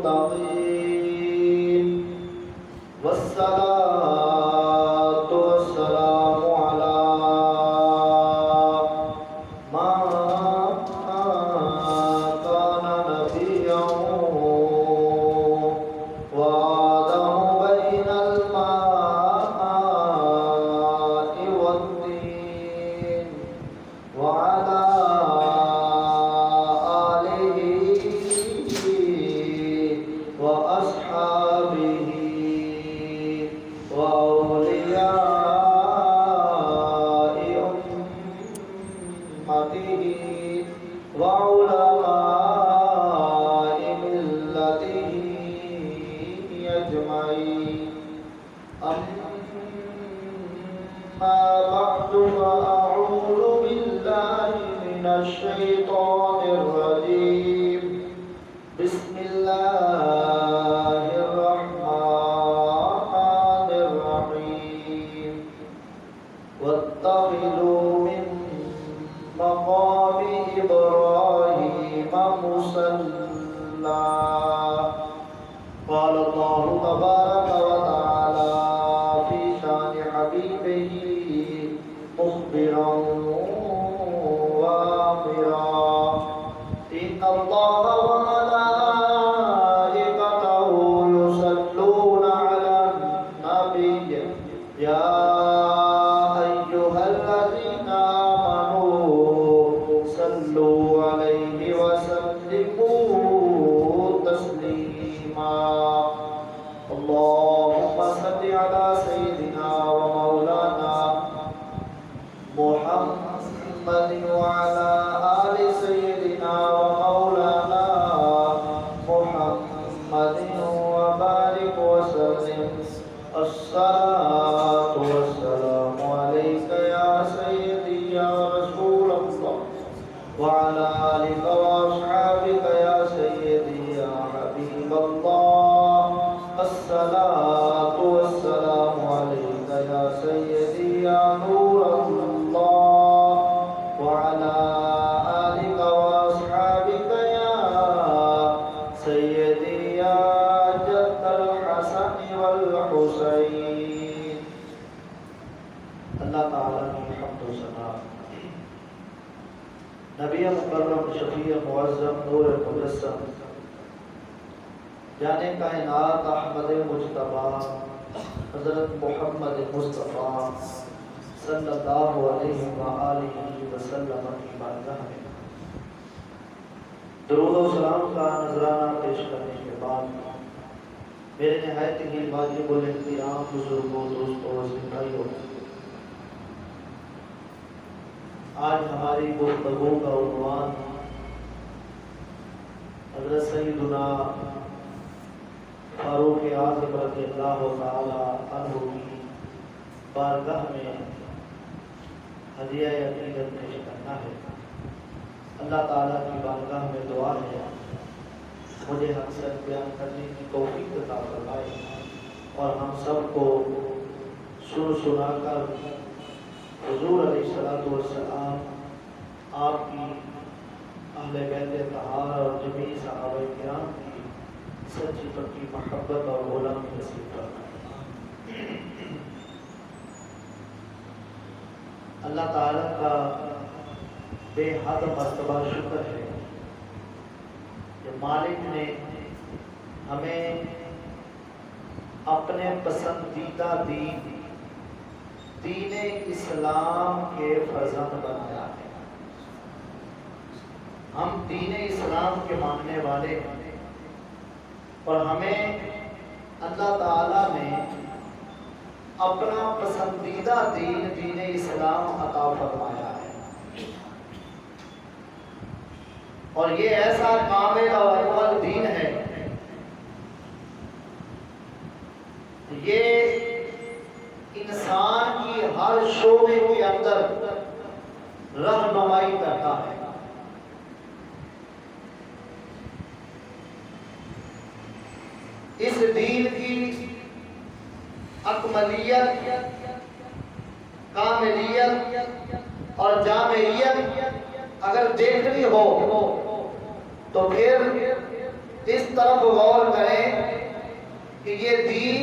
المتقين والصلاة والسلام على من كان نبيا وآدم بين الماء والطين وعلى آله وأصحابه وأولياء أمته وعلماء ملته أجمعين أما بعد فأعوذ بالله من الشيطان الرجيم بسم الله الرحمن الرحيم واتخذوا من مقام إبراهيم مصلى قال الله تبارك وتعالى في شان حبيبه مخبرا وآمرا إن الله وملائكته يصلون على النبي يا أيها الذين آمنوا صلوا عليه وسلموا تسليما اللهم صل على سيدنا ومولانا محمد وعلى آل سيدنا ومولانا محمد وبارك وسلم الصلاة والسلام عليك يا سيدي يا رسول الله وعلى آلك وأصحابك يا سيدي يا حبيب الله الصلاة والسلام عليك يا سيدي يا نور الله وعلى آلك وأصحابك يا سيدي يا جد الحسن والحسين اللہ تعالیٰ کی حمد و ثنا نبی مکرم شفیع معظم نور مجسم جانے کائنات احمد مجتبی حضرت محمد مصطفیٰ صلی اللہ علیہ وآلہ وسلم کی بارگاہ میں درود و سلام کا نذرانہ پیش کرنے کے بعد میرے نہایت ہی واجب الاحترام بزرگوں دوستوں و بھائیوں، آج ہماری گفتگو کا عنوان حضرت سیدنا فاروق اعظم رضی اللہ تعالی عنہ کی بارگاہ میں ہدیہ عقیدت پیش کرنا ہے۔ اللہ تعالیٰ کی بارگاہ میں دعا ہے مجھے حقیقت بیان کرنے کی توفیق عطا فرمائے اور ہم سب کو سن سنا کر حضور علیہ الصلوۃ والسلام، آپ کی اہل بیت طہار اور جمیع صحابہ کرام کی سچی پکی محبت اور غلامی نصیب فرمائے۔ اللہ تعالیٰ کا بے حد مرتبہ شکر ہے کہ مالک نے ہمیں اپنے پسندیدہ دین اسلام کے فرزند بنایا ہے۔ ہم دین اسلام کے ماننے والے ہیں اور ہمیں اللہ تعالیٰ نے اپنا پسندیدہ دین اسلام عطا فرمایا ہے، اور یہ ایسا کامل اور اول دین ہے، یہ انسان کی ہر شعبے کے اندر رہنمائی کرتا ہے۔ اس دین کی اکملیت، کاملیت اور جامعیت اگر دیکھنی ہو تو پھر اس طرف غور کہ یہ دین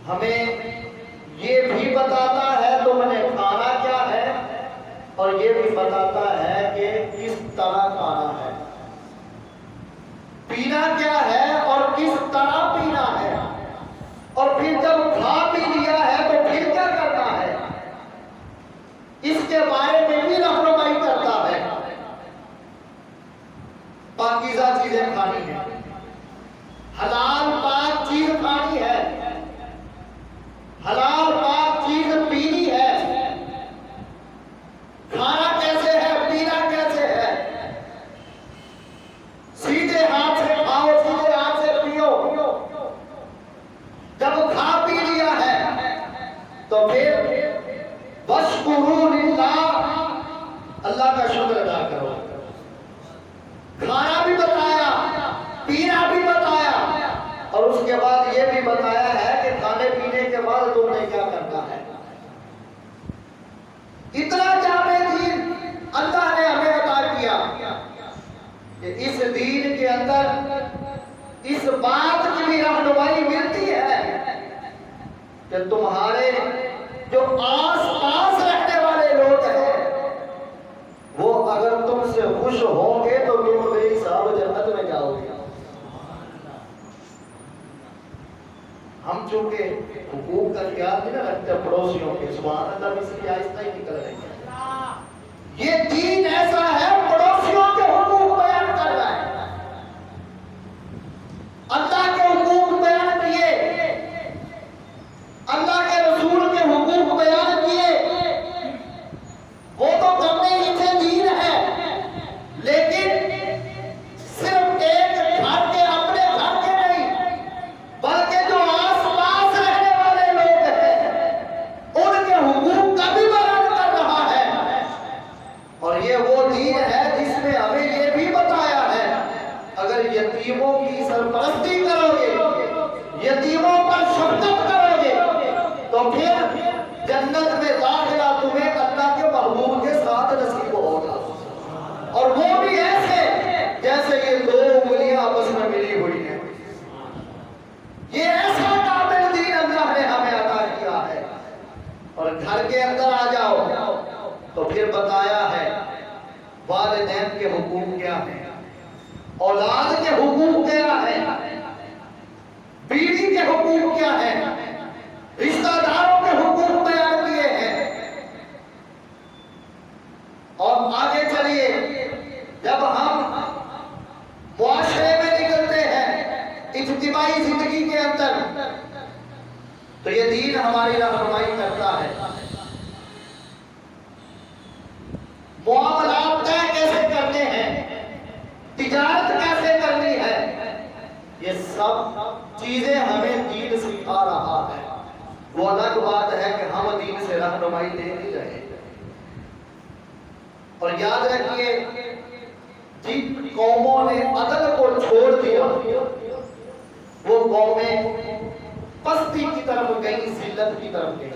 ہمیں یہ بھی بتاتا ہے تم نے کھانا کیا ہے، اور یہ بھی بتاتا ہے کہ کس طرح کھانا ہے، پینا کیا ہے اور کس طرح پینا ہے، اور پھر جب کھا پی لیا ہے تو پھر کیا کرنا ہے، اس کے بارے میں بھی رہنمائی کرتا ہے۔ پاکیزہ چیزیں کھانی ہیں، حلال پاک چیز کھانی ہے، حلال پاک چیز پینی ہے۔ کھانا کیسے ہے، پینا کیسے ہے، سیدھے ہاتھ سے کھاؤ، سیدھے ہاتھ سے پیو۔ جب کھا پی لیا ہے تو پھر وَاشْكُرُوا لِلَّهِ، اللہ کا شکر ادا کرو۔ کھانا بھی بتایا، پینا بھی بتایا، اور اس کے بعد یہ بھی بتایا ہے کہ کھانے پینے کے بعد تم نے کیا کرنا ہے۔ اتنا جامع دین اللہ نے ہمیں عطا کیا کہ اس دین کے اندر اس بات کی بھی رہنمائی ملتی ہے کہ تمہارے جو آس پاس رہنے والے لوگ ہیں وہ اگر تم سے خوش ہوں گے تو تم بے حساب جنت میں جاؤ گے۔ ہم چونکہ حقوق کا خیال نہیں نہ رکھتے پڑوسیوں کے، سبحان اللہ، اس لیے آہستہ ہی نکل رہے ہیں۔ یہ دین ایسا ہے پڑوسیوں کے حقوق بیان کر رہا ہے، اللہ کے حقوق بیان کیے، اللہ کے رسول کے حقوق بیان کیے، وہ تو کرنے ہی تھے، دین ہے، لیکن صرف ایک گھر کے اپنے گھر کے نہیں بلکہ جو آس پاس رہنے والے لوگ ہیں ان کے حقوق کا بھی بیان کر رہا ہے۔ اور یہ وہ دین ہے جس میں ہمیں یہ بھی بتایا ہے اگر یتیموں کی سرپرستی کرو گے، یتیموں پر شفقت کرو گے تو پھر جنت میں داخلہ تمہیں اللہ کے محبوب کے ساتھ نصیب ہوگا، اور وہ بھی ایسے جیسے یہ دو انگلیاں آپس میں ملی ہوئی ہیں۔ یہ ایسا کامل دین اللہ نے ہمیں عطا کیا ہے۔ اور گھر کے اندر آ جاؤ تو پھر بتایا ہے والدین کے حقوق کیا ہیں، اولاد کے حقوق کیا ہیں، بیوی کے حقوق کیا ہیں، رشتہ داروں کے حقوق بیان کیے ہیں۔ اور آگے چلیے، جب ہم معاشرے میں نکلتے ہیں اجتماعی زندگی کے اندر تو یہ دین ہماری رہنمائی کرتا ہے۔ معاملات طے کیسے کرنے ہیں، تجارت کیسے کرنی ہے، یہ سب چیزیں ہمیں دین سکھا رہا ہے۔ وہ الگ بات ہے کہ ہم دین سے رہنمائی لے نہیں رہے۔ اور یاد رکھیے جن قوموں نے عدل کو چھوڑ دیا وہ قومیں پستی کی طرف گئی، ذلت کی طرف گئی،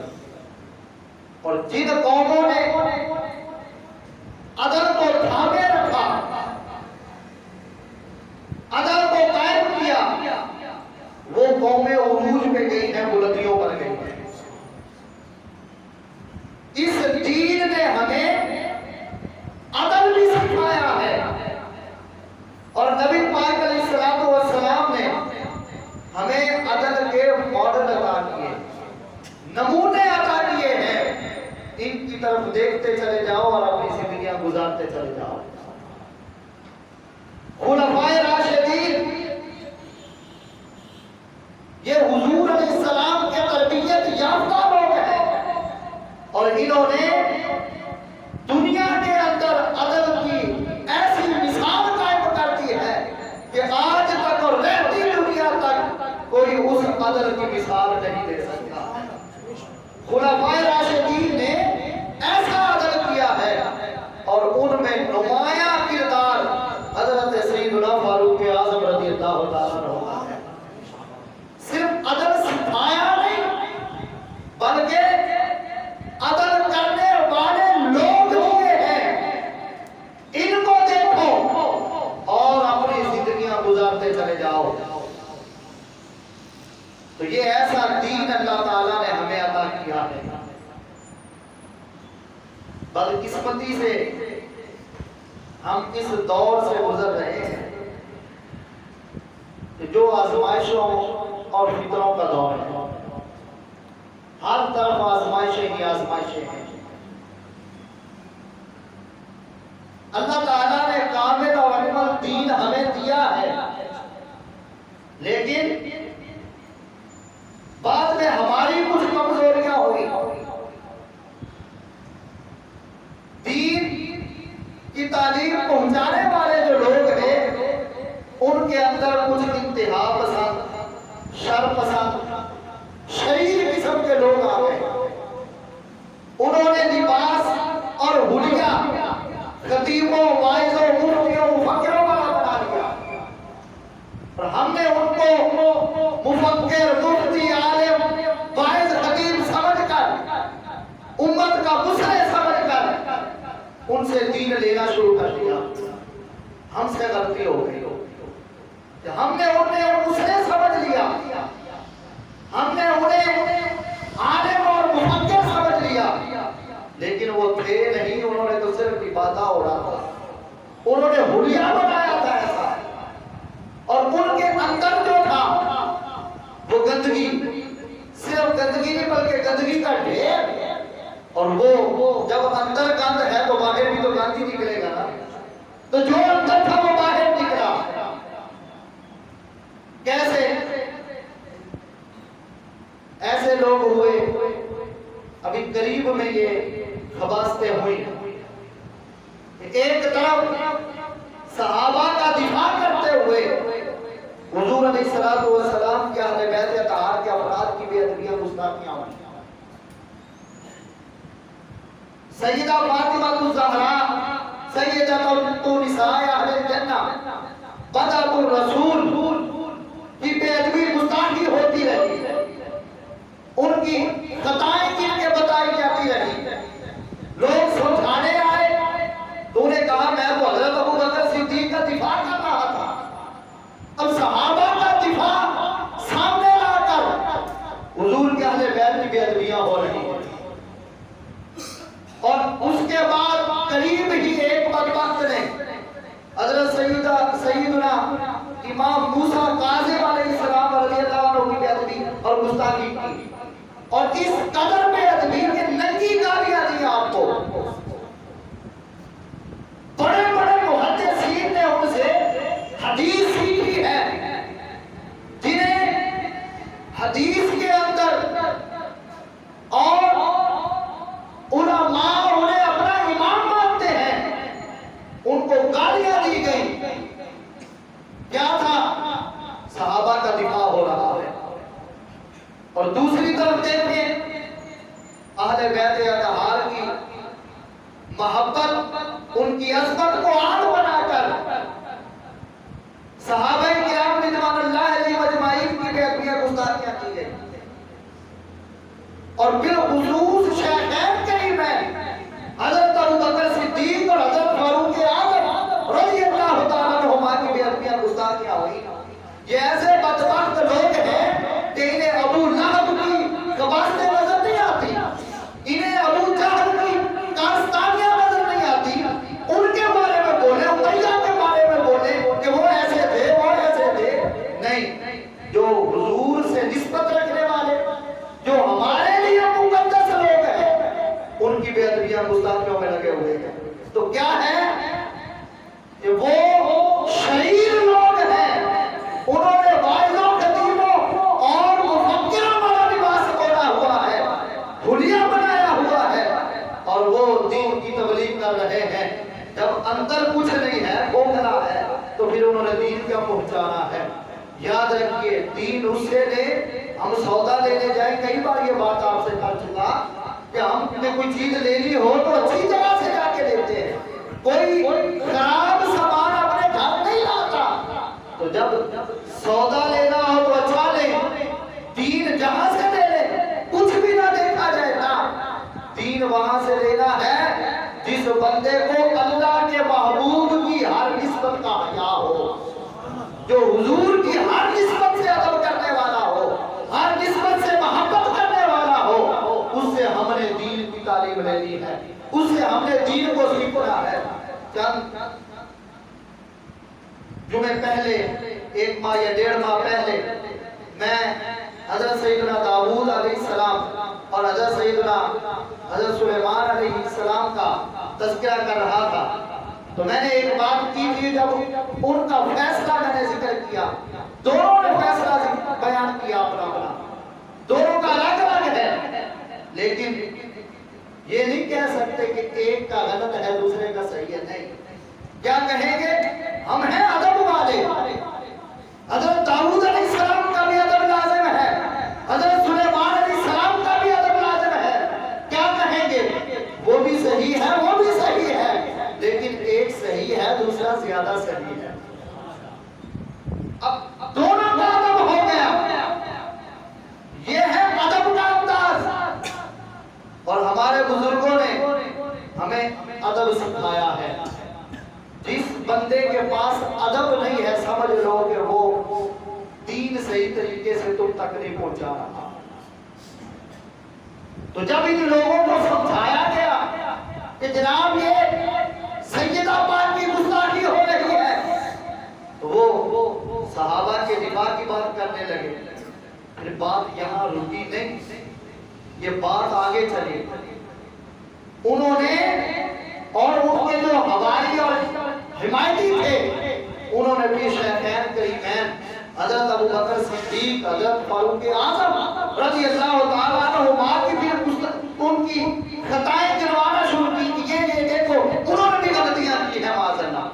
اور جن قوموں نے عدل کو تھامے رکھا، عدل کو قائم کیا، وہ قومیں عروج پہ گئی ہیں، بلندیوں پر گئی ہیں۔ اس دین نے ہمیں عدل بھی سکھایا ہے، اور نبی پاک علیہ السلام نے ہمیں عدل کے ماڈل عطا کیے، نمونے عطا کیے ہیں۔ ان کی طرف دیکھتے چلے جاؤ اور اپنی زندگیاں گزارتے چلے جاؤ۔ خلفائے راشدین یہ حضور علیہ السلام کے تربیت یافتہ لوگ ہیں، اور انہوں نے دنیا کے اندر عدل کی ایسی مثال قائم کر دی ہے کہ آج تک اور رہتی دنیا تک کوئی اس عدل کی مثال نہیں دے سکتا۔ خلفائے راشدین نے ایسا عدل کیا ہے، اور ان میں نمایاں کردار حضرت سیدنا فاروق اعظم رضی اللہ تعالیٰ عنہ کا ہے۔ صرف عدل سکھایا نہیں بلکہ عدل کرنے والے لوگ ہوئے ہیں، ان کو دیکھو اور اپنی زندگیاں گزارتے چلے جاؤ۔ تو یہ ایسا دین اللہ تعالیٰ نے ہمیں عطا کیا ہے. بدقسمتی سے ہم اس دور سے گزر رہے ہیں کہ جو آزمائشوں اور فتنوں کا دور ہے. ہر طرف آزمائشیں ہی آزمائشیں ہیں. اللہ تعالیٰ نے کامل اور اکمل دین ہمیں دیا ہے، لیکن بعد میں ہماری کچھ کمزوریاں ہوئی. دین کی تعلیم پہنچانے والے جو لوگ ہیں ان کے اندر کچھ انتہا پسند، شر پسند، شریر قسم کے لوگ آ گئے. انہوں نے لباس اور حلیہ خطیبوں، واعظوں، مفتیوں، مفکروں والا بنا دیا، اور ہم نے ان کو مفکر، مفتی، عالم، واعظ، خطیب سمجھ کر، امت کا مسئلہ سمجھ کر ان سے دین لینا شروع کر دیا. ہم سے غلطی ہو گئی کہ ہم نے انہیں مسئلہ سمجھ لیا، ہم نے انہیں عالم اور مفکر سمجھ لیا، لیکن وہ تھے نہیں. انہوں نے تو صرف عبادہ ہو رہا تھا، انہوں نے حلیہ بنایا تھا ایسا، اور ان کے اندر جو تھا وہ گندگی، صرف گندگی نہیں بلکہ گندگی کا ڈھیر. اور وہ جب اندر گند ہے تو باہر بھی تو گند ہی نکلے گا نا. تو جو اندر تھا وہ باہر نکلا. کیسے؟ ایسے لوگ ہوئے، ابھی قریب میں یہ خباستیں ہوئی. ایک طرف صحابہ کا دفاع کرتے ہوئے حضور علیہ السلام کے اہل بیت اطہار کے افراد کی بے ادبیاں، گستاخیاں ہوئی. سیدہ فاطمہ الزہرا، سیدۃ نساء اہل الجنہ، بدر الرسول کی بے ادبی، گستاخی ہوتی رہی. ان کی خطائیں کن کے بتائی جاتی رہی. لوگ سمجھانے آئے تو انہیں کہا میں تو حضرت ابو بکر صدیق کا دفاع کر رہا تھا. اب صحابہ کا دفاع سامنے لا کر حضور کے اہل بیت کی بے ادبیاں ہو رہی ہیں. اور اس کے بعد قریب ہی ایک بدبخت نے حضرت سیدنا امام موسیٰ کاظم علیہ السلام رضی اللہ عنہ کی بے ادبی اور گستاخی کی، اور اس قدر بے ادبی کہ ننگی گالیاں دی آپ کو. بڑے بڑے محدثین نے ان سے حدیث سیکھی ہے، جنہیں حدیث کے اندر اور علماء انہیں اپنا امام مانتے ہیں، ان کو گالیاں دی گئی. کیا تھا؟ صحابہ کا دفاع ہو رہا ہے. اور دوسری طرف دیکھیں اہل بیت اطہار کی محبت، ان کی عظمت کو آڑ بنا کر صحابہ کرام رضوان اللہ علیہم اجمعین کی بے ادبیاں، گستاخیاں کی گئی. اور بالخصوص شیخین کریمین حضرت ابو بکر صدیق اور حضرت فاروق اعظم رضی اللہ تعالیٰ عنہما کی بے ادبیاں، گستاخیاں ہوئی. یہ ایسے بدبخت لوگ ہیں کہ انہیں ابو لہب کی خباستیں نظر نہیں آتی، انہیں ابو جہل کی کارستانیاں نظر نہیں آتی. ان کے بارے میں بولے، امیہ کے بارے میں بولے کہ وہ ایسے تھے، وہ ایسے تھے. نہیں، جو حضور سے نسبت رکھنے والے، جو ہمارے لیے مقدس لوگ ہیں، ان کی بے ادبیاں، گستاخیوں میں لگے ہوئے ہیں. تو کیا ہے کہ وہ شریر لوگ ہیں. انہوں نے واعظوں، خطیبوں اور مفکروں والا لباس اوڑھا ہوا ہے، حلیہ بنایا ہوا ہے، اور وہ دین کی تبلیغ کر رہے ہیں. جب اندر کچھ نہیں ہے، کھوکھلا ہے، تو پھر انہوں نے دین کیا پہنچانا ہے. یاد رکھیے، دین اس سے لے، ہم سودا لینے جائیں. کئی بار یہ بات آپ سے کر چکا کہ ہم نے کوئی چیز لینی ہو تو اچھی جگہ سے جا کے لیتے ہیں. کوئی خراب سامان اپنے گھر نہیں لاتا. تو جب سودا لینا ہو تو اچھا لیں، دین جہاں سے لے لیں، کچھ بھی نہ دیکھا جائے نا. دین وہاں سے لینا ہے جس بندے کو اللہ کے محبوب کی ہر نسبت کا حیا ہو، جو حضور کی ہر نسبت سے ادب کرنے والا ہو، ہر اس سے ہم نے دین کو سیکھنا ہے۔ چند جمعے پہلے، 1 ماہ یا 1.5 ماہ پہلے، میں حضرت سیدنا داؤد علیہ السلام اور حضرت سیدنا حضرت سلیمان علیہ السلام کا تذکرہ کر رہا تھا، تو میں نے ایک بات کی تھی، جب ان کا فیصلہ میں نے ذکر کیا، دونوں نے فیصلہ بیان کیا اپنا، دونوں کا الگ الگ ہے، لیکن یہ نہیں کہہ سکتے کہ ایک کا غلط ہے دوسرے کا صحیح ہے، نہیں۔ کیا کہیں گے؟ ہم ہیں ادب والے، حضرت داؤد علیہ السلام کا بھی ادب لازم ہے، حضرت سلیمان علیہ السلام کا بھی ادب لازم ہے۔ کیا کہیں گے؟ وہ بھی صحیح ہے، وہ بھی صحیح ہے، لیکن ایک صحیح ہے دوسرا زیادہ صحیح ہے۔ اب دونوں کا ادب ہو گیا، یہ ہے ادب کا انداز۔ اور ہمارے بزرگوں نے ہمیں ادب سکھایا ہے۔ جس بندے کے پاس ادب نہیں ہے، سمجھ لو کہ وہ دین صحیح طریقے سے تم تک نہیں پہنچا رہا۔ تو جب ان لوگوں کو سمجھایا گیا کہ جناب یہ سیدہ پاک کی گستاخی ہو رہی ہے، تو وہ صحابہ کے دفاع کی بات کرنے لگے۔ پھر بات یہاں رکی نہیں، یہ بات آگے چلی۔ انہوں نے اور ان کے جو حوالی اور حمایتی تھے، انہوں نے بھی شیخین کریمین حضرت ابوبکر صدیق، حضرت فاروق اعظم رضی اللہ تعالیٰ عنہما کی بھی ان کی خطائیں گنوانا شروع کی کہ یہ دیکھو انہوں نے بھی غلطیاں کی ہیں معاذ اللہ۔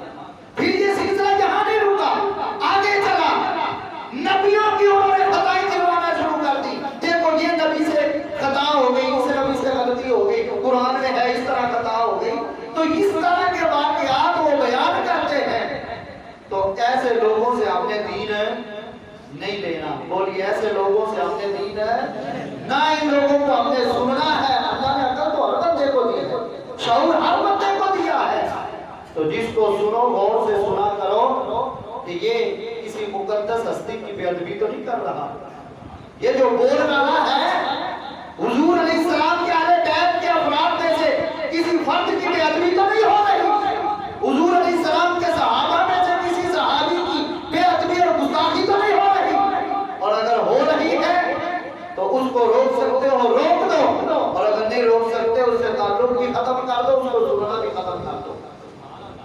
پھر یہ سلسلہ یہاں نہیں رکا، آگے چلا، نبیوں کی انہوں نے خطائیں گنوانا شروع کر دی۔ دیکھو یہ نبی سے خطا ہو گئی، اس نبی سے غلطی ہو گئی، قرآن میں ہے اس طرح خطا ہو گئی۔ تو اس طرح کے واقعات وہ بیان کرتے ہیں۔ تو ایسے لوگوں سے ہم نے دین نہیں لینا، بولیے ایسے لوگوں سے ہم نے دین نہ، ان لوگوں کو ہم نے سننا ہے۔ اللہ نے عقل تو ہر بندے کو دی ہے، شعور ہر بندے کو دیا ہے، تو جس کو سنو غور سے سنا کرو کہ یہ کسی مقدس ہستی کی بے ادبی تو نہیں کر رہا، یہ جو بول رہا ہے حضور علیہ السلام کے اہل بیت کے افراد میں سے کسی فرد کی بے ادبی تو نہیں ہو رہی، حضور علیہ السلام کے صحابہ میں سے کسی صحابی کی بے ادبی اور گستاخی تو نہیں ہو رہی، اور اگر ہو رہی ہے تو اس کو روک سکتے ہو روک دو، اور اگر نہیں روک سکتے اس سے تعلق بھی ختم کر دو، اس کو سننا بھی ختم کر دو۔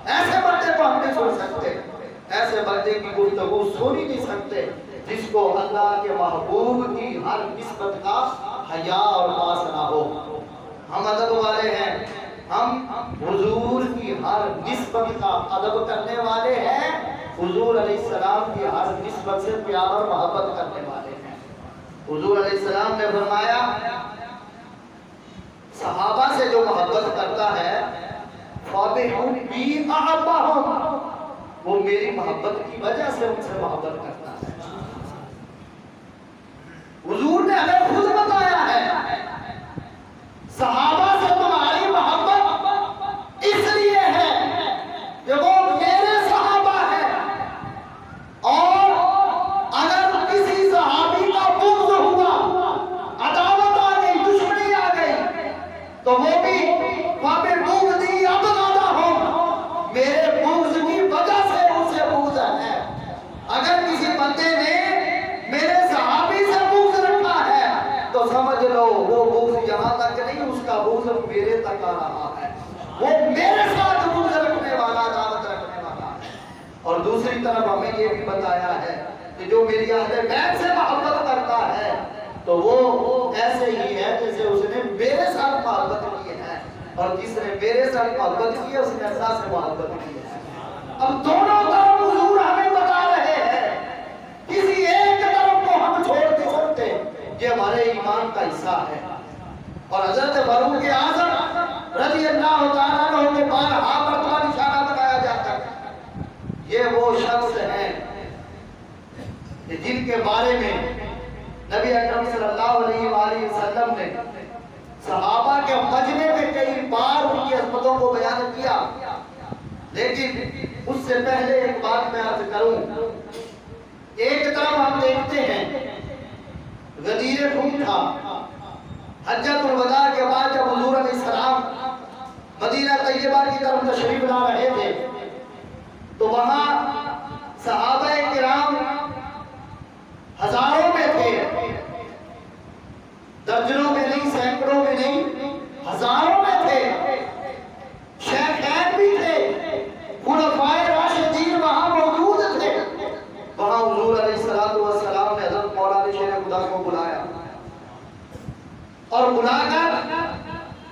ایسے بندے کو ہم نہیں سن سکتے، ایسے بندے کی گفتگو سن ہی نہیں سکتے جس کو اللہ کے محبوب کی ہر نسبت کا حیا اور پاس نہ ہو۔ ہم ادب والے ہیں، ہم حضور کی ہر نسبت کا ادب کرنے والے ہیں، حضور علیہ السلام کی ہر نسبت سے پیار اور محبت کرنے والے ہیں۔ حضور علیہ السلام نے فرمایا صحابہ سے جو محبت کرتا ہے فَبِحُمْ بِي أَحَبَّهُمْ، وہ میری محبت کی وجہ سے ان سے محبت کرتا ہے۔ حضور نے ہمیں خود بتایا ہے صحابہ سے تمہاری محبت اس لیے ہے کہ وہ میرے صحابہ ہیں، اور اگر کسی صحابی کا بغض ہوا، عداوت آ گئی، دشمنی آ گئی، تو وہ بھی فَبِبُغْضِي أَبْغَضَهُمْ، میرے بغض کی وجہ سے ان سے بغض ہے۔ اگر کسی بندے نے میرے صحابی سے بغض رکھا ہے تو سمجھ لو وہ بغض یہاں تک نہیں، اس کا بغض میرے تک آ رہا ہے، وہ میرے ساتھ بغض رکھنے والا، عداوت رکھنے والا ہے۔ اور دوسری طرف ہمیں یہ بھی بتایا ہے کہ جو میری اہل بیت سے محبت کرتا ہے تو وہ ایسے ہی ہے جیسے اس نے میرے ساتھ محبت کی ہے، اور جس نے میرے ساتھ محبت کی ہے اس نے اللہ سے محبت کی ہے۔ اب دونوں طرف حضور ہمیں بتا رہے ہیں، کسی ایک طرف کو ہم چھوڑ نہیں سکتے، یہ ہمارے ایمان کا حصہ ہے۔ اور حضرت فاروق اعظم رضی اللہ تعالیٰ عنہ کے بارہا مرتبہ نشانہ بنایا جاتا ہے، یہ وہ شخص ہیں کہ جن کے بارے میں نبی اکرم صلی اللہ علیہ وآلہ وسلم نے صحابہ کے مجمع میں کئی بار ان کی عظمتوں کو بیان کیا، لیکن اس سے پہلے ایک بات میں عرض کروں۔ ایک طرف ہم دیکھتے ہیں غدیر خم تھا، حجۃ الوداع کے بعد جب حضور علیہ السلام اور بلا کر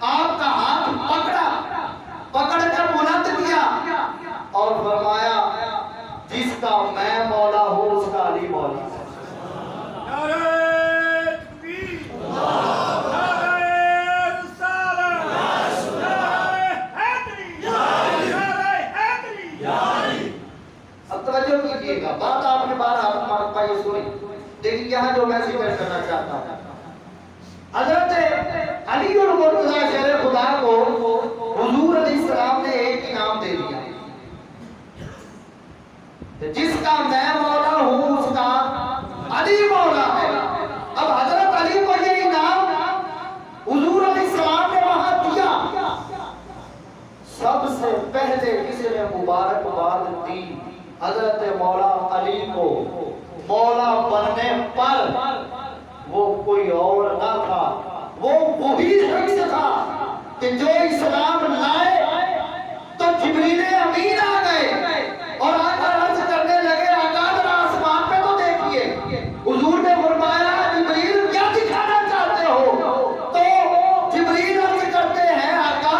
آپ کا ہاتھ پکڑ کر بلند کیا اور فرمایا جس کا میں مولا ہوں اس کا علی مولا ہے۔ اب توجہ کیجئے گا، بات آپ نے بارہ یہ سنی، لیکن یہاں جو میں ذکر کرنا چاہتا ہوں، حضرت علی المرتضیٰ شیر خدا کو حضور علیہ السلام نے ایک انعام دے دیا، جس کا میں مولا ہوں اس کا علی مولا ہے۔ اب حضرت علی کو یہ انعام حضور علیہ السلام نے وہاں دیا، سب سے پہلے کسی نے مبارکباد دی حضرت مولا علی کو مولا بننے پر۔ وہ کوئی اور نہ تھا، وہ وہی شخص تھا کہ جو اسلام لائے تو جبریل امین آ گئے اور آ کر عرض کرنے لگے آقا ذرا آسمان پہ تو دیکھیے۔ حضور نے فرمایا جبریل کیا دکھانا چاہتے ہو؟ تو جبریل عرض کرتے ہیں آقا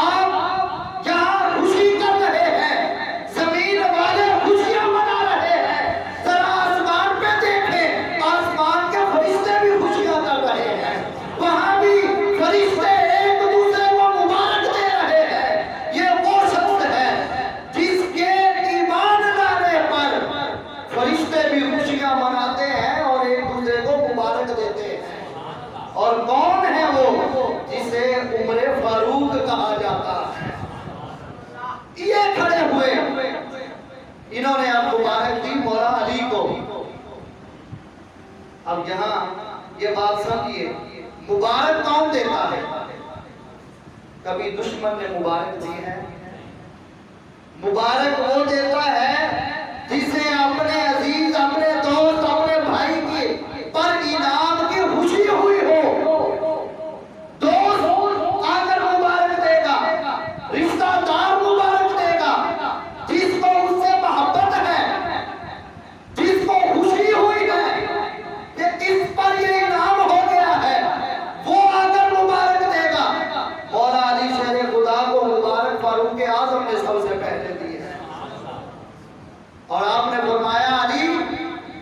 آپ یہاں خوشی کر رہے ہیں، زمین والے خوشیاں منا رہے ہیں، ذرا آسمان پہ دیکھیں، آسمان کے فرشتے بھی خوشیاں کر رہے ہیں، وہاں بھی فرشتے ایک دوسرے کو مبارک دے رہے ہیں۔ یہ وہ شخص ہے جس کے ایمان لانے پر فرشتے بھی خوشیاں مناتے ہیں اور ایک دوسرے کو مبارک دیتے ہیں۔ اور کون ہے وہ؟ جسے عمر فاروق کہا جاتا ہے۔ یہ کھڑے ہوئے، انہوں نے اب مبارک دی مولا علی کو۔ اب یہاں یہ بات سمجھیے، مبارک کون دیتا ہے؟ کبھی دشمن نے مبارک دی ہے؟ مبارک وہ دیتا ہے جسے اپنے عزیز، اپنے دوست، اپنے بھائی کی پر انعام کی خوشی ہوئی ہو۔ دوست آ کر مبارک دے گا، رشتہ دار مبارک دے گا، جس کو اس سے محبت ہے، جس کو خوشی ہوئی ہے کہ اس پر یہ انعام ہو گیا ہے، وہ آ کر مبارک دے گا۔ مولا علی شیر خدا کو مبارک فاروق اعظم نے سب سے پہلے دی ہے، اور آپ نے فرمایا علی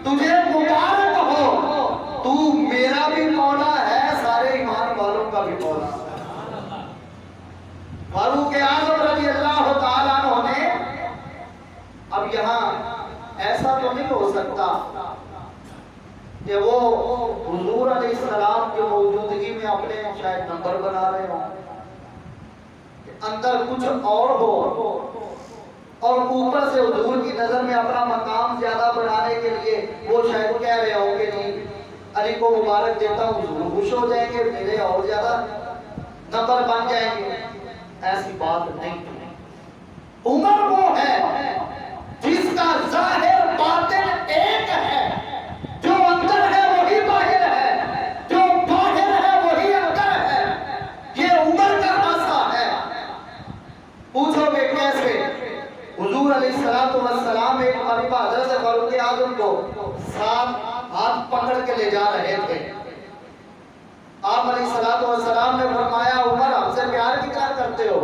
تجھے مبارک ہو، تو میرا بھی مولا ہے، سارے ایمان والوں کا بھی مولا ہے۔ فاروق اعظم رضی اللہ تعالیٰ عنہ نے، اب یہاں ایسا تو نہیں ہو سکتا کہ وہ حضور علیہ السلام کی موجودگی میں اپنے شاید نمبر بنا رہے ہوں، اندر کچھ اور ہو اور اوپر سے حضور کی نظر میں اپنا مقام زیادہ بڑھانے کے لیے وہ شاید کہہ رہے ہوں کہ نہیں علی کو مبارک دیتا ہوں، حضور خوش ہو جائیں گے، میرے اور زیادہ نمبر بن جائیں گے۔ ایسی بات نہیں۔ عمر وہ ہے جس کا ظاہر باطن ایک ہے، جو اندر ہے وہی باہر ہے، جو باہر ہے وہی اندر ہے۔ یہ عمر کا خاصہ ہے۔ پوچھو گے کیسے؟ حضور علیہ السلام ایک مرتبہ حضرت فاروق اعظم کو ساتھ ہاتھ پکڑ کے لے جا رہے تھے۔ آپ علیہ السلام نے فرمایا عمر ہم سے پیار کیا کرتے ہو؟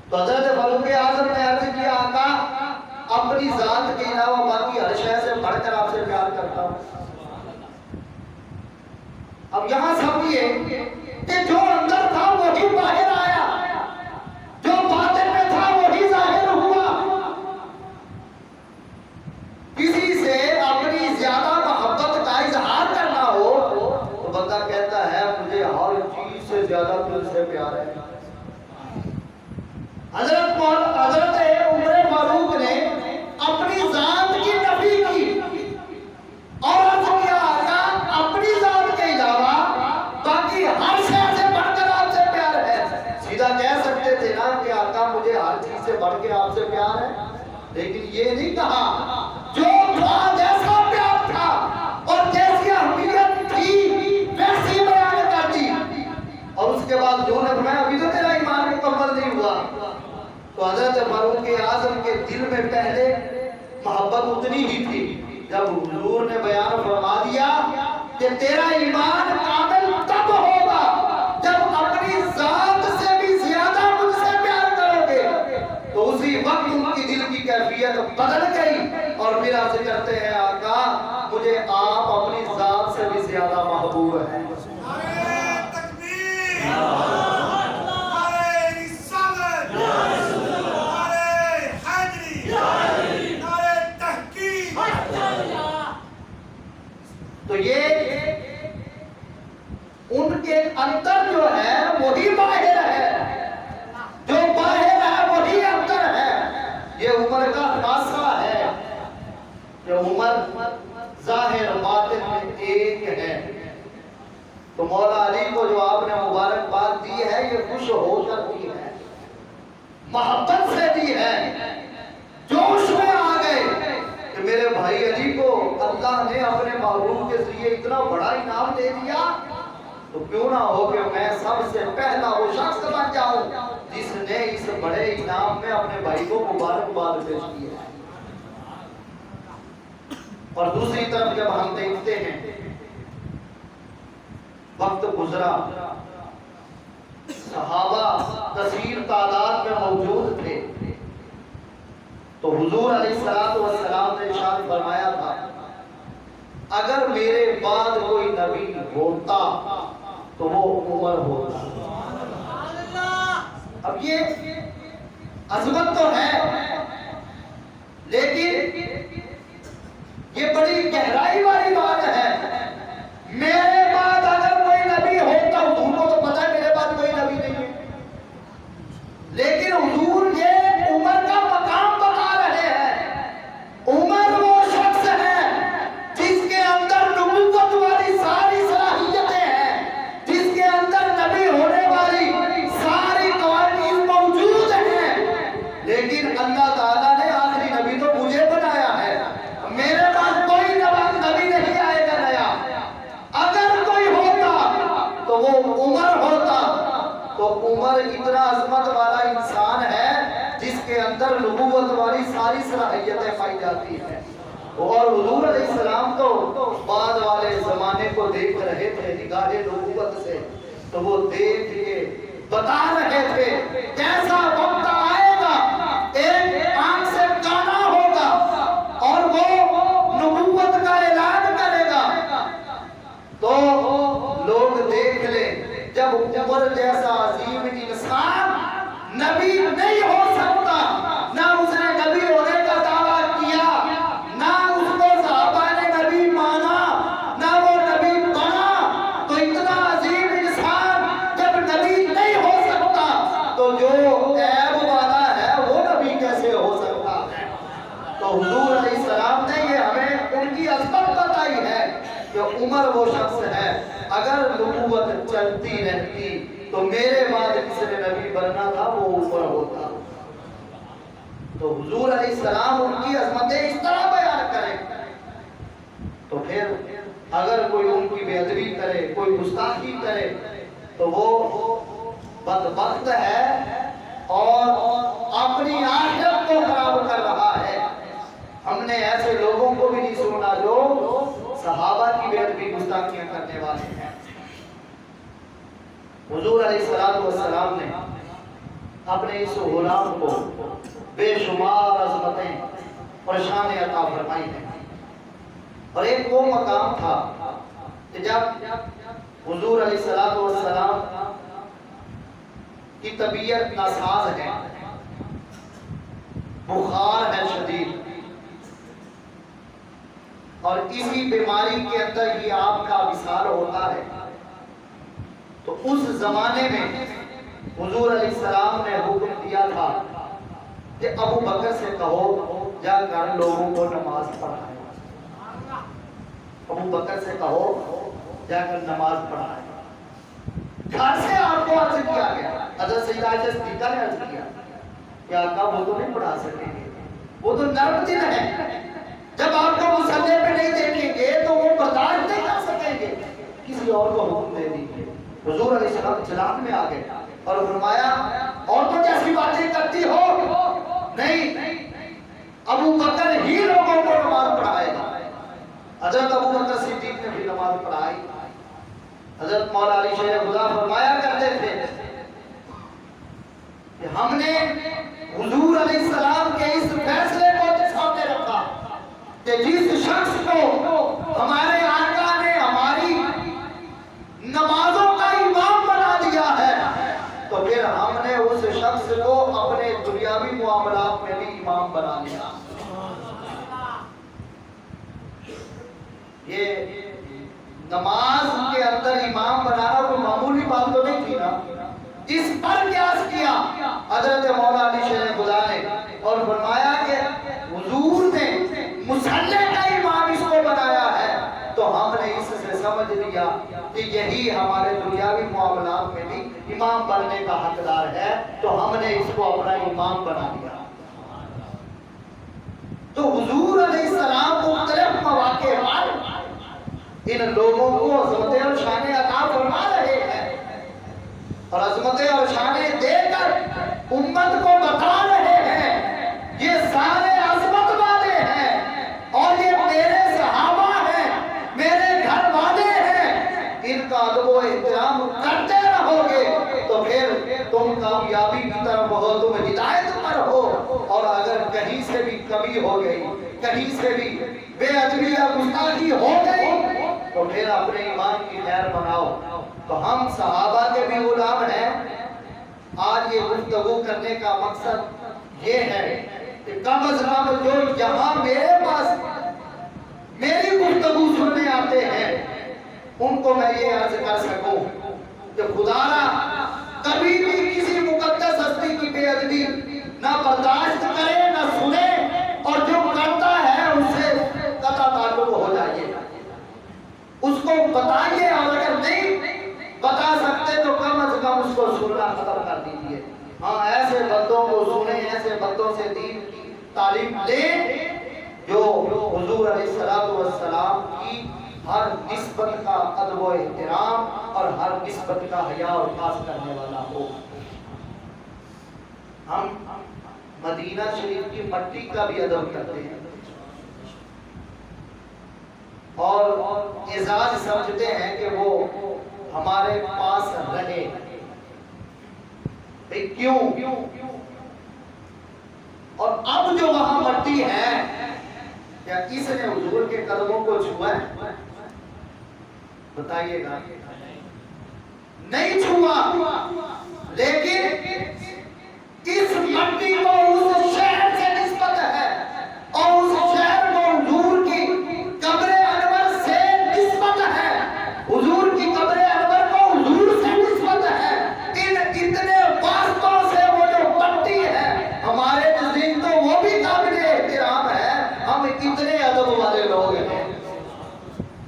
تو حضرت فاروق اعظم نے عرض کیا آقا اپنی ذات کے علاوہ باقی ہر شے سے بڑھ کر آپ سے پیار کرتا ہوں۔ اب یہاں سمجھیے کہ جو اندر تھا وہی باہر آیا، جو باطن میں تھا وہی ظاہر ہوا۔ کسی سے اپنی زیادہ محبت کا اظہار کرنا ہو تو بندہ کہتا ہے مجھے ہر چیز سے زیادہ تجھ سے پیار ہے۔ حضرت عمر فاروق نے اپنی ذات کی نفی کی اور عرض کیا آقا اپنی ذات کے علاوہ باقی ہر شے سے بڑھ کر آپ سے پیار ہے۔ سیدھا کہہ سکتے تھے نا کہ آقا مجھے ہر چیز سے بڑھ کے آپ سے پیار ہے، لیکن یہ نہیں کہا۔ جو تھا جیسا پیار تھا اور جیسی اہمیت تھی ویسی بیان کر دی، اور اس کے بعد جو نے فرمایا ابھی تو تیرا ایمان مکمل نہیں ہوا۔ تو حضرت فاروق اعظم کے دل میں پہلے محبت اتنی ہی تھی، جب حضور نے بیان فرما دیا کہ تیرا ایمان کامل تب عرض کرتے ہیں آقا مجھے آپ اپنی ذات سے بھی زیادہ محبوب ہیں. تو یہ ان کے اندر جو ہے وہی باہر ہے، جو باہر ہے وہی اندر ہے. یہ عمر کا خاصہ ہے کہ عمر ظاہر باطن میں ایک ہے. تو مولا علی کو جو آپ نے مبارکباد دی ہے یہ خوش ہو کر دی ہے، محبت سے دی ہے، جوش میں آ گئے کہ میرے بھائی علی کو اللہ نے اپنے محبوب کے ذریعے اتنا بڑا انعام دے دیا، تو کیوں نہ ہو کہ میں سب سے پہلا وہ شخص بن جاؤں جس نے اس بڑے انعام میں اپنے بھائی کو مبارکباد پیش کی ہے. اور دوسری طرف جب ہم دیکھتے ہیں وقت گزرا، صحابہ کثیر تعداد میں موجود تھے، تو حضور علیہ السلام نے ارشاد فرمایا تھا اگر میرے بعد کوئی نبی ہوتا تو وہ عمر ہوتا. اب یہ عظمت تو ہے لیکن یہ بڑی گہرائی والی بات ہے. میرے بعد اگر کوئی نبی ہوتا، حضور کو تو پتا ہے میرے بعد کوئی نبی نہیں ہے، لیکن حضور یہ عمر کا مقام بتا رہے ہیں. عمر وہ شخص ہے جس کے اندر نبوت والی ساری صلاحیتیں ہیں، جس کے اندر نبی ہونے والی ساری قوانین موجود ہیں، لیکن اللہ تعالیٰ نے آخری نبی تو مجھے بنایا ہے، میرے پاس کوئی نبی نہیں آئے گا نیا. اگر کوئی ہوتا تو وہ عمر ہوتا. تو عمر اتنا عظمت والا انسان ہے جس کے اندر نبوت والی ساری صلاحیتیں پائی جاتی ہیں. اور حضور علیہ السلام تو بعد والے زمانے کو دیکھ رہے تھے نگاہ نبوت سے، تو وہ دیکھ کے بتا رہے تھے کیسا وقت آئے گا، ایک آنکھ سے کانا ہوگا اور وہ نبوت کا اعلان کرے گا. تو لوگ دیکھ لیں جب عمر جیسا عظیم انسان نبی نہیں ہو سکتا، نہ اس نے نبی ہونے کا دعویٰ کیا، نہ اس کو صحابہ نے نبی مانا، نہ وہ نبی بنا، تو اتنا عظیم انسان جب نبی نہیں ہو سکتا تو جو عیب والا ہے وہ نبی کیسے ہو سکتا ہے. تو حضور علیہ السلام نے یہ ہمیں ان کی عظمت بتائی ہے کہ عمر وہ شخص ہے اگر نبوت چلتی رہتی تو میرے بعد کسی نے نبی بننا تھا وہ عمر ہوتا. تو حضور علیہ السلام ان کی عظمتیں اس طرح بیان کریں تو پھر اگر کوئی ان کی بے ادبی کرے، کوئی گستاخی کرے تو وہ بدبخت ہے اور اپنی آخرت کو خراب کر رہا ہے. ہم نے ایسے لوگوں کو بھی نہیں سنا جو صحابہ کی بے ادبی گستاخیاں کرنے والے ہیں. حضور علیہ السلام نے اپنے اس غلام کو بے شمار عظمتیں اور شان عطا فرمائی ہیں. اور ایک وہ مقام تھا کہ جب حضور علیہ السلام کی طبیعت ناساز ہے، بخار ہے شدید، اور اسی بیماری کے اندر ہی آپ کا وصال ہوتا ہے. تو اس زمانے میں حضور علیہ السلام نے حکم دیا تھا کہ ابو بکر سے کہو جا کر لوگوں کو نماز پڑھائے. ابو بکر سے کہو جا کر نماز پڑھائے. گھر سے آپ کو عرض کیا گیا، حضرت سیدہ عائشہ صدیقہ نے عرض کیا کہ آقا وہ تو نہیں پڑھا سکیں گے، وہ تو نرم دل ہے، جب آپ کو مصلی پہ نہیں دیکھیں گے تو وہ برداشت نہیں کر سکیں گے، کسی اور کو حکم دے دیجیے. حضور علیہ السلام چلاک میں آ گئے اور فرمایا عورتوں جیسی باتیں کرتی ہو نہیں، ابو بکر ہی لوگوں کو نماز پڑھائے گا. حضرت ابو بکر صدیق نے بھی نماز پڑھائی. حضرت مولا علی شیخ خدا فرمایا کرتے تھے کہ ہم نے حضور علیہ السلام کے اس فیصلے کو سامنے رکھا کہ کہ جس شخص کو ہمارے آقا نے ہماری نمازوں کا امام بنا دیا ہے تو پھر ہم نے اس شخص کو اپنے دنیاوی معاملات میں بھی امام بنا لیا. یہ نماز کے اندر امام بنانا کوئی معمولی بات تو نہیں تھی نا. اس پر قیاس کیا حضرت مولا علی شیر خدا نے اور فرمایا کہ حضور نے مصلی کا امام اس کو بنایا ہے تو ہم نے اس سے سمجھ لیا کہ یہی ہمارے دنیاوی معاملات میں بھی امام بننے کا حقدار ہے تو ہم نے اس کو اپنا امام بنا دیا. تو حضور علیہ السلام مختلف مواقع پر ان لوگوں کو عظمتیں اور شانیں عطا فرما رہے ہیں اور عظمتیں اور شانیں دے کر امت کو بتا رہے ہیں یہ سارے عظمت والے ہیں اور یہ میرے صحابہ ہیں میرے گھر والے ہیں. ان کا ادب و احترام کرتے رہو گے تو پھر تم کامیابی کی طرف ہو, تم ہدایت پر ہو. اور اگر کہیں سے بھی کمی ہو گئی, کہیں سے بھی بے ادبی یا گستاخی ہو گئی تو پھر اپنے ایمان کی خیر بناؤ. تو ہم صحابہ کے بھی غلام ہیں. آج یہ گفتگو کرنے کا مقصد یہ ہے کہ کم از کم جو یہاں میرے پاس میری گفتگو سننے آتے ہیں ان کو میں یہ عرض کر سکوں کہ خدا را کبھی بھی کسی مقدس ہستی کی بے ادبی نہ برداشت کرے نہ سنے اور جو کرتا ہے اس سے قطع تعلق ہو جائیے. اس کو بتائیے اور اگر نہیں بتا سکتے تو کم از کم اس کو سننا ختم کر دیجیے. ہاں ایسے بندوں کو سنیں, ایسے بندوں سے دین کی تعلیم لیں جو حضور علیہ السلام کی ہر نسبت کا ادب و احترام اور ہر نسبت کا حیا اور خاص کرنے والا ہو. ہم مدینہ شریف کی مٹی کا بھی ادب کرتے ہیں اور اعزاز سمجھتے ہیں کہ وہ ہمارے پاس رہے. کیوں؟ اور اب جو وہاں مٹی ہے کیا کس نے حضور کے قدموں کو چھوا ہے؟ بتائیے گا. نہیں چھوا, لیکن اس مٹی کو اس شہر سے نسبت ہے اور اس شہر کو حضور کی قبر انور سے نسبت ہے. حضور کی قبر انور کو حضور سے نسبت ہے. ان اتنے واسطوں سے وہ جو مٹی ہے ہمارے نزدیک تو وہ بھی قابل احترام ہے. ہم اتنے ادب والے لوگ ہیں.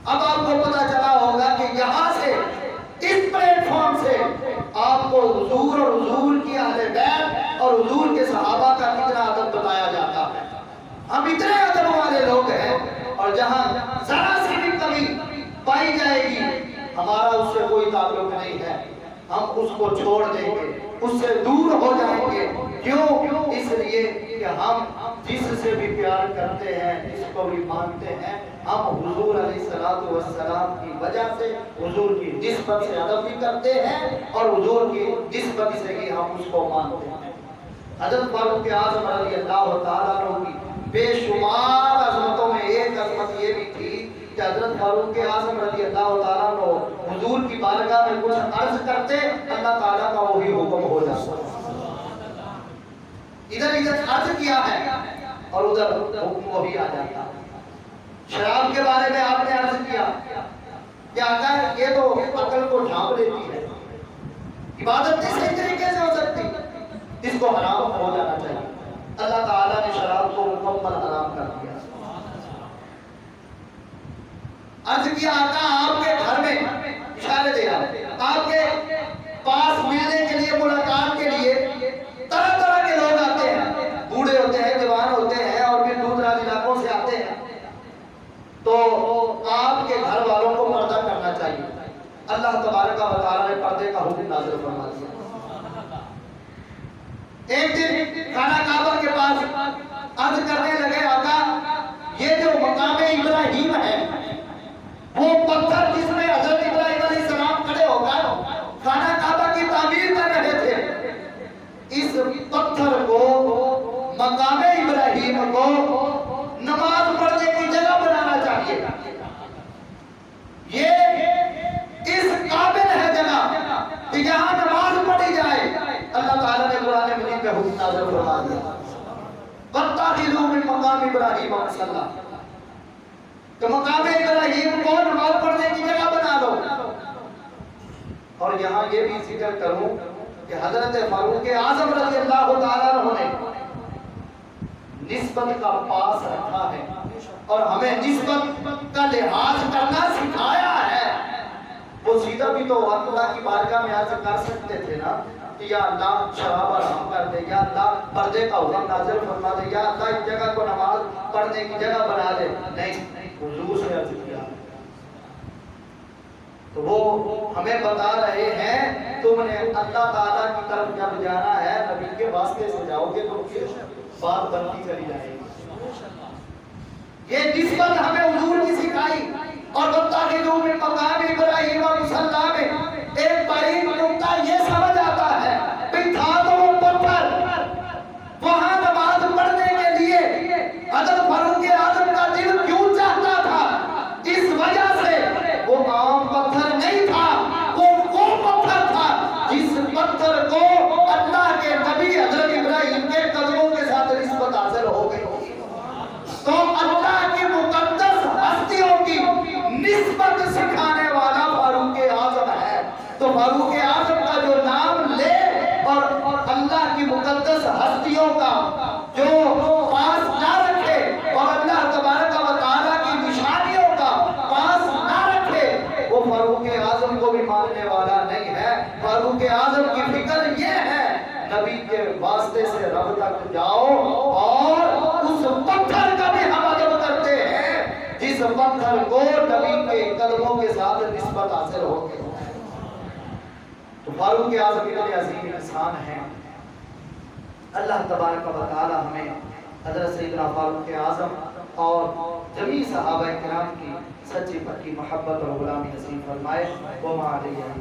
اب آپ کو پتا چلا ہوگا کہ یہاں سے اس پلیٹ فارم سے آپ کو حضور اور حضور کی اہل بیت اور حضور کے صحابہ کا کتنا ادب بتایا جاتا ہے. ہم اتنے ادب والے لوگ ہیں اور جہاں ذرا سی بھی کمی پائی جائے گی ہمارا اس سے کوئی تعلق نہیں ہے. ہم اس کو چھوڑ دیں گے, اس سے دور ہو جائیں گے. کیوں؟ اس لیے کہ ہم جس سے بھی پیار کرتے ہیں, جس کو بھی مانتے ہیں, ہم حضور علیہ السلام کی وجہ سے حضور کی نسبت سے ادب بھی کرتے ہیں اور حضور کی نسبت سے ہی ہم اس کو مانتے ہیں. حضرت فاروق اعظم رضی اللہ تعالیٰ عنہ کی بے شمار عظمتوں میں ایک عظمت یہ بھی تھی کہ حضرت فاروق اعظم رضی اللہ تعالیٰ عنہ حضور کی بارگاہ میں کچھ عرض کرتے اللہ تعالیٰ کا وہی حکم ہو جاتا. ادھر عرض کیا ہے اور ادھر حکم وہی آ جاتا. شراب کے بارے میں آپ نے عرض کیا کہ آقا یہ تو عقل کو ڈھانپ لیتی ہے, عبادت نہیں صحیح طریقے سے ہو سکتی, اس کو حرام ہو جانا چاہیے. اللہ تعالیٰ نے شراب کو مکمل حرام کر دیا. عرض کیا آقا آپ کے گھر میں اشارے دیا آپ کے پاس ملنے کے لیے ملاقات کے لیے طرح طرح کے لوگ آتے ہیں, بوڑھے ہوتے ہیں, جوان ہوتے ہیں اور پھر دور دراز علاقوں سے آتے ہیں. تو آپ کے گھر والوں کو پردہ کرنا چاہیے. اللہ تبارک و تعالی نے پردے کا حکم نازل فرما دیا. ایک دن خانہ کعبہ کے پاس عرض کرنے لگے آقا یہ جو مقام ابراہیم ہے وہ پتھر جس میں حضرت ابراہیم علیہ السلام کھڑے ہو کر خانہ کعبہ کی تعمیر کر رہے تھے, اس پتھر کو مقام ابراہیم کو نماز پڑھنے کی جگہ وسلم تو مقام ابراہیم کو نماز پڑھنے کی جگہ بنا دو. اور یہاں یہ بھی ذکر کروں کہ حضرت فاروق اعظم رضی اللہ تعالیٰ عنہ نے نسبت کا پاس رکھا ہے اور ہمیں نسبت کا لحاظ کرنا سکھایا ہے. وہ سیدھا بھی تو اللہ کی بارگاہ میں عرض کر سکتے تھے نا کہ یا اللہ شراب حرام کر دے, یا اللہ پردے کا حکم نازل فرما دے, یا اللہ اس جگہ کو نماز پڑھنے کی جگہ بنا دے. نہیں, حضور سے عرض کیا. تو وہ ہمیں بتا رہے ہیں تم نے اللہ تعالیٰ کی طرف جب جانا ہے نبی کے واسطے سے جاؤ گے تو بات بنتی چلی جائے گی. یہ نسبت ہمیں حضور کی سکھائی. اور وَاتَّخِذُوا مِن مَّقَامِ إِبْرَاهِيمَ مُصَلًّى میں ایک بڑی نکتہ یہ سمجھ آتا ہے کہ تھا تو وہ پتھر, وہاں نماز پڑھنے کے لیے حضرت فاروق اعظم کا دل کیوں چاہتا تھا؟ اس وجہ سے وہ عام پتھر نہیں تھا, وہ پتھر تھا جس پتھر کو اللہ کے نبی حضرت ابراہیم کے قدموں کے ساتھ نسبت حاصل ہو گئی. تو اللہ کی مقدس ہستیوں کی نسبت سکھانے والا فاروق اعظم ہے. تو فاروق اعظم کا جو نام لے اور اللہ کی مقدس ہستیوں کا جو پاس نہ رکھے اور اللہ تبارک و تعالیٰ کی نشانیوں کا پاس نہ رکھے, وہ فاروق اعظم کو بھی ماننے والا نہیں ہے. فاروق اعظم کی فکر یہ ہے نبی کے واسطے سے رب تک جاؤ اور اس پتھر کا بھی ہم ادب کرتے ہیں جس پتھر کو نبی کے قدموں کے ساتھ نسبت حاصل ہو گئی. تو فاروق اعظم اتنے عظیم انسان ہیں. اللہ تبارک و تعالی ہمیں حضرت سیدنا فاروق اعظم اور جمیع صحابہ کرام کی سچی پکی محبت اور غلامی نصیب فرمائے. وما علیہ